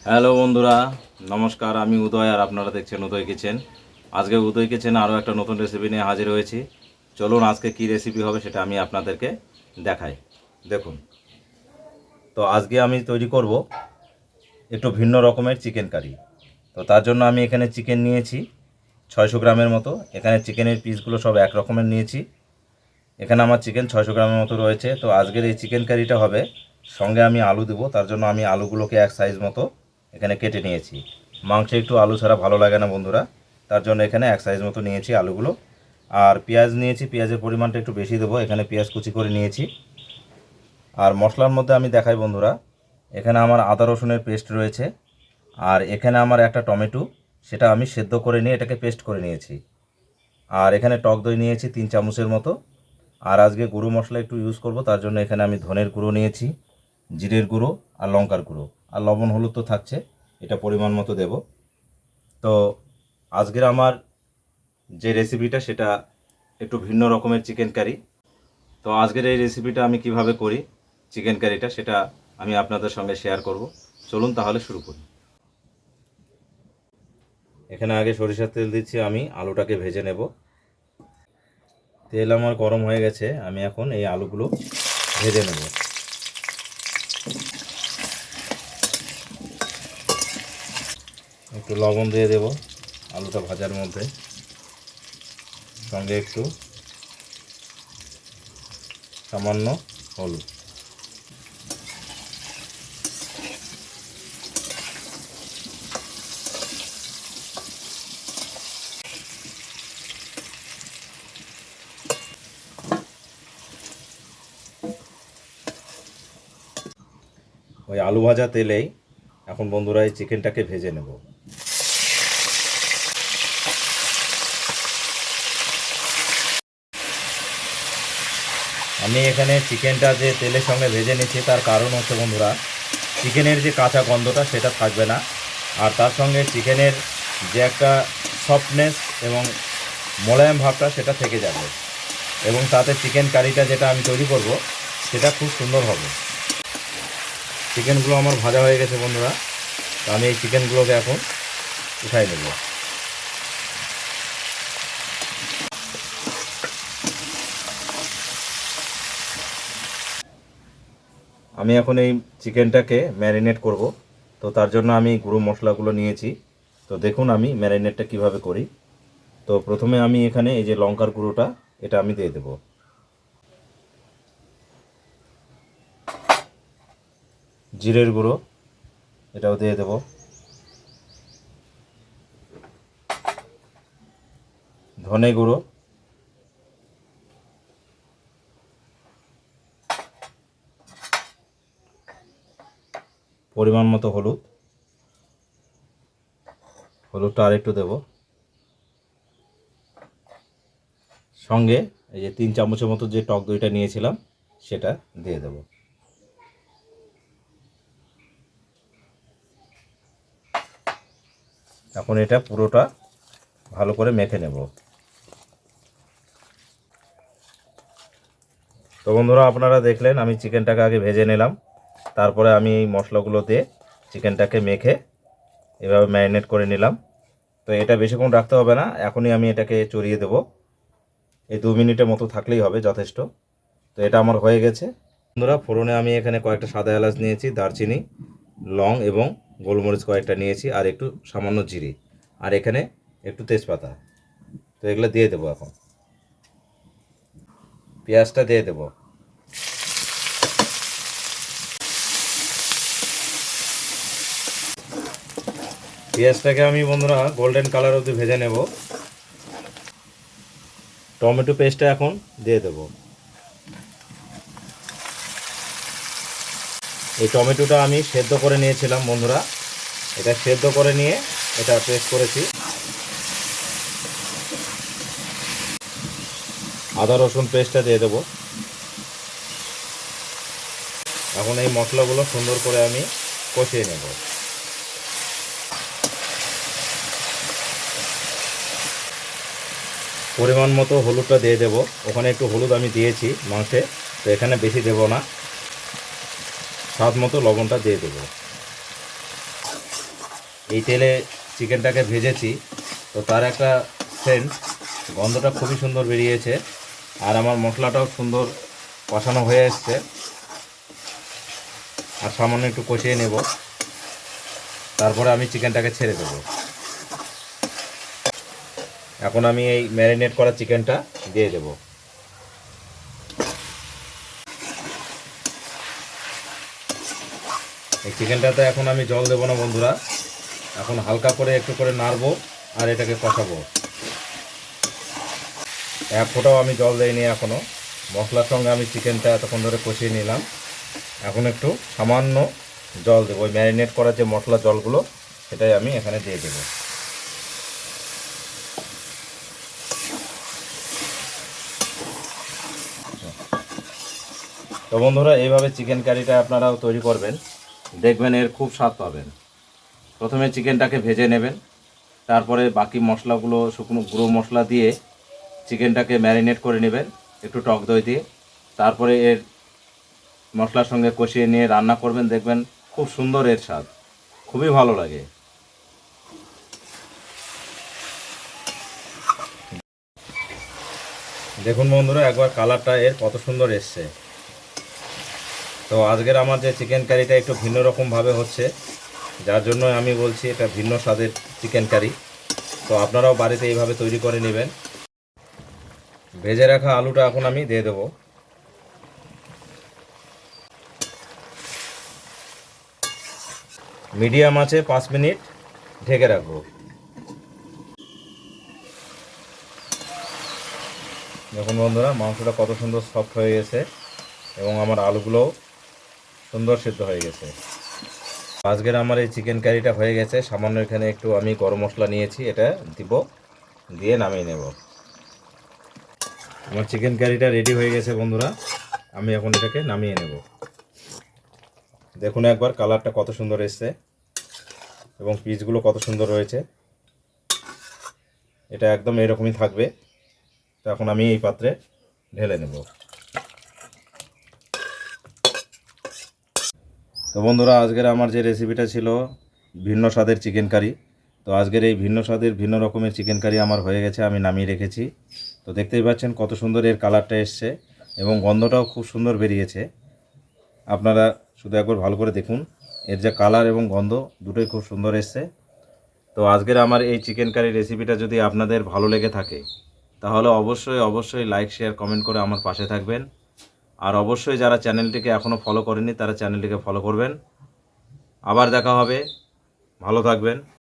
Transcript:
Hello বন্ধুরা, নমস্কার। আমি উদয় আর আপনারা দেখছেন উদয় কিচেন। আজকে উদয় কিচেন আরও একটা নতুন রেসিপি নিয়ে হাজির হয়েছি। চলুন আজকে কি রেসিপি হবে সেটা আমি আপনাদেরকে দেখাই। দেখুন, তো আজকে আমি তৈরি করব একটু ভিন্ন রকমের চিকেন কারি। তো তার জন্য আমি এখানে চিকেন নিয়েছি 600 গ্রামের মতো। এখানে চিকেনের পিসগুলো সব এক রকমের নিয়েছি। এখানে আমার চিকেন 600 গ্রামের মতো রয়েছে। তো আজকের এই চিকেন কারিটা হবে, সঙ্গে আমি আলু দেবো। তার জন্য আমি আলুগুলোকে এক সাইজ মতো এখানে কেটে নিয়েছি। মাংসে একটু আলু ছাড়া ভালো লাগে না বন্ধুরা, তার জন্য এখানে এক সাইজ মতো নিয়েছি আলুগুলো। আর পেঁয়াজ নিয়েছি, পেঁয়াজের পরিমাণটা একটু বেশি দেবো। এখানে পেঁয়াজ কুচি করে নিয়েছি। আর মশলার মধ্যে আমি দেখাই বন্ধুরা, এখানে আমার আদা রসুনের পেস্ট রয়েছে। আর এখানে আমার একটা টমেটো, সেটা আমি সেদ্ধ করে নিয়ে এটাকে পেস্ট করে নিয়েছি। আর এখানে টক দই নিয়েছি 3 চামচের মতো। আর আজকে গুঁড়ো মশলা একটু ইউজ করব, তার জন্য এখানে আমি ধনের গুঁড়ো নিয়েছি, জিরের গুঁড়ো আর লঙ্কার গুঁড়ো। আর লবণ হলুদ তো থাকছে, এটা পরিমাণ মতো দেব। তো আজকের আমার যে রেসিপিটা সেটা একটু ভিন্ন রকমের চিকেন কারি। তো আজকের এই রেসিপিটা আমি কিভাবে করি চিকেন কারিটা, সেটা আমি আপনাদের সঙ্গে শেয়ার করব। চলুন তাহলে শুরু করি। এখানে আগে সরিষার তেল দিচ্ছি, আমি আলুটাকে ভেজে নেব। তেল আমার গরম হয়ে গেছে, আমি এখন এই আলুগুলো ভেজে নেব। একটু লবণ দিয়ে দেব আলুটা ভাজার মধ্যে, সঙ্গে একটু সামান্য হলুদ। ওই আলু ভাজা তেলেই এখন বন্ধুরা এই চিকেনটাকে ভেজে নেব। আমি এখানে চিকেনটা যে তেলের সঙ্গে ভেজে নিচ্ছি তার কারণ হচ্ছে বন্ধুরা, চিকেনের যে কাঁচা গন্ধটা সেটা থাকবে না। আর তার সঙ্গে চিকেনের যে একটা সফটনেস এবং মোলায়েম ভাবটা সেটা থেকে যাবে। এবং তাতে চিকেন কারিটা যেটা আমি তৈরি করব সেটা খুব সুন্দর হবে। চিকেনগুলো আমার ভাজা হয়ে গেছে বন্ধুরা, তো আমি এই চিকেনগুলোকে এখন উঠাই নেব। আমি এখন এই চিকেনটাকে ম্যারিনেট করব। তো তার জন্য আমি গুঁড়ো মশলাগুলো নিয়েছি। তো দেখুন আমি ম্যারিনেটটা কিভাবে করি। তো প্রথমে আমি এখানে এই যে লঙ্কার গুঁড়োটা, এটা আমি দিয়ে দেব। জিরের গুঁড়ো, এটাও দিয়ে দেব। ধনে গুঁড়ো, পরিমাণ মতো হলুদ, হলুদটা আরেকটু দেব। সঙ্গে এই যে 3 চামচের মতো যে টক দইটা নিয়েছিলাম সেটা দিয়ে দেব। এখন এটা পুরোটা ভালো করে মেখে নেব। তো বন্ধুরা, আপনারা দেখলেন আমি চিকেনটাকে আগে ভেজে নিলাম, তারপরে আমি এই মশলাগুলো দিয়ে চিকেনটাকে মেখে এভাবে ম্যারিনেট করে নিলাম। তো এটা বেশিক্ষণ রাখতে হবে না, এখনই আমি এটাকে চড়িয়ে দেব। এই 2 মিনিটের মতো থাকলেই হবে, যথেষ্ট। তো এটা আমার হয়ে গেছে বন্ধুরা। ফোড়নে আমি এখানে কয়েকটা সাদা এলাচ নিয়েছি, দারচিনি, লং এবং গোলমরিচ কয়েকটা নিয়েছি, আর একটু সামান্য জিরে, আর এখানে একটু তেজপাতা। তো এগুলো দিয়ে দেবো। এখন পেঁয়াজটা দিয়ে দেবো। পেঁয়াজটাকে আমি বন্ধুরা গোল্ডেন কালার অবধি ভেজে নেব। টমেটো পেস্টটা এখন দিয়ে দেব। এই টমেটোটা আমি সেদ্ধ করে নিয়েছিলাম বন্ধুরা, এটা সেদ্ধ করে নিয়ে এটা পেস্ট করেছি। আদা রসুন পেস্টটা দিয়ে দেবো। এখন এই মশলাগুলো সুন্দর করে আমি কষিয়ে নেব। পরিমাণ মতো হলুদটা দিয়ে দেব। ওখানে একটু হলুদ আমি দিয়েছি মাংসে, তো এখানে বেশি দেব না। স্বাদ মতো লবণটা দিয়ে দেব। এই তেলে চিকেনটাকে ভেজেছি, তো তার একটা সেন্ট গন্ধটা খুবই সুন্দর বেরিয়েছে। আর আমার মশলাটাও সুন্দর কষানো হয়ে এসছে। আর সামান্য একটু কষিয়ে নেব, তারপরে আমি চিকেনটাকে ছেড়ে দেবো। এখন আমি এই ম্যারিনেট করা চিকেনটা দিয়ে দেব। এই চিকেনটাতে এখন আমি জল দেবো না বন্ধুরা, এখন হালকা করে একটু করে নাড়বো আর এটাকে কষাবো। এক ফোঁটাও আমি জল দেইনি এখনও। মশলার সঙ্গে আমি চিকেনটা এতক্ষণ ধরে কষিয়ে নিলাম। এখন একটু সামান্য জল দেবো, ওই ম্যারিনেট করা যে মশলা জলগুলো সেটাই আমি এখানে দিয়ে দেবো। তো বন্ধুরা, এইভাবে চিকেন কারিটা আপনারাও তৈরি করবেন, দেখবেন এর খুব স্বাদ পাবেন। প্রথমে চিকেনটাকে ভেজে নেবেন, তারপরে বাকি মশলাগুলো শুকনো গুঁড়ো মশলা দিয়ে চিকেনটাকে ম্যারিনেট করে নেবেন একটু টক দই দিয়ে। তারপরে এর মশলার সঙ্গে কষিয়ে নিয়ে রান্না করবেন, দেখবেন খুব সুন্দর এর স্বাদ, খুবই ভালো লাগে। দেখুন বন্ধুরা, একবার কালারটা এর কত সুন্দর এসছে। তো আজকের আমার যে চিকেন কারিটা একটু ভিন্ন রকমভাবে হচ্ছে, যার জন্য আমি বলছি এটা ভিন্ন স্বাদের চিকেন কারি। তো আপনারাও বাড়িতে এইভাবে তৈরি করে নেবেন। ভেজে রাখা আলুটা এখন আমি দিয়ে দেবো। মিডিয়াম আছে 5 মিনিট ঢেকে রাখবো। দেখুন বন্ধুরা, মাংসটা কত সুন্দর সফট হয়ে গেছে এবং আমার আলুগুলোও সুন্দর সিদ্ধ হয়ে গেছে। আজকের আমার এই চিকেন কারিটা হয়ে গেছে। সামান্য এখানে একটু আমি গরম মশলা নিয়েছি, এটা দিব, দিয়ে নামিয়ে নেব। আমার চিকেন কারিটা রেডি হয়ে গেছে বন্ধুরা, আমি এখন এটাকে নামিয়ে নেব। দেখুন একবার কালারটা কত সুন্দর এসছে এবং পিসগুলো কত সুন্দর রয়েছে। এটা একদম এরকমই থাকবে। তো এখন আমি এই পাত্রে ঢেলে নেব। তো বন্ধুরা, আজকের আমার যে রেসিপিটা ছিল ভিন্ন স্বাদের চিকেন কারি, তো আজকের এই ভিন্ন স্বাদের ভিন্ন রকমের চিকেন কারি আমার হয়ে গেছে, আমি নামিয়ে রেখেছি। তো দেখতেই পাচ্ছেন কত সুন্দর এর কালারটা এসছে এবং গন্ধটাও খুব সুন্দর বেরিয়েছে। আপনারা শুধু একবার ভালো করে দেখুন, এর যে কালার এবং গন্ধ দুটোই খুব সুন্দর এসছে। তো আজকের আমার এই চিকেন কারি রেসিপিটা যদি আপনাদের ভালো লেগে থাকে, তাহলে অবশ্যই লাইক শেয়ার কমেন্ট করে আমার পাশে থাকবেন। আর অবশ্যই যারা চ্যানেলটিকে এখনও ফলো করেনি তারা চ্যানেলটিকে ফলো করবেন। আবার দেখা হবে, ভালো থাকবেন।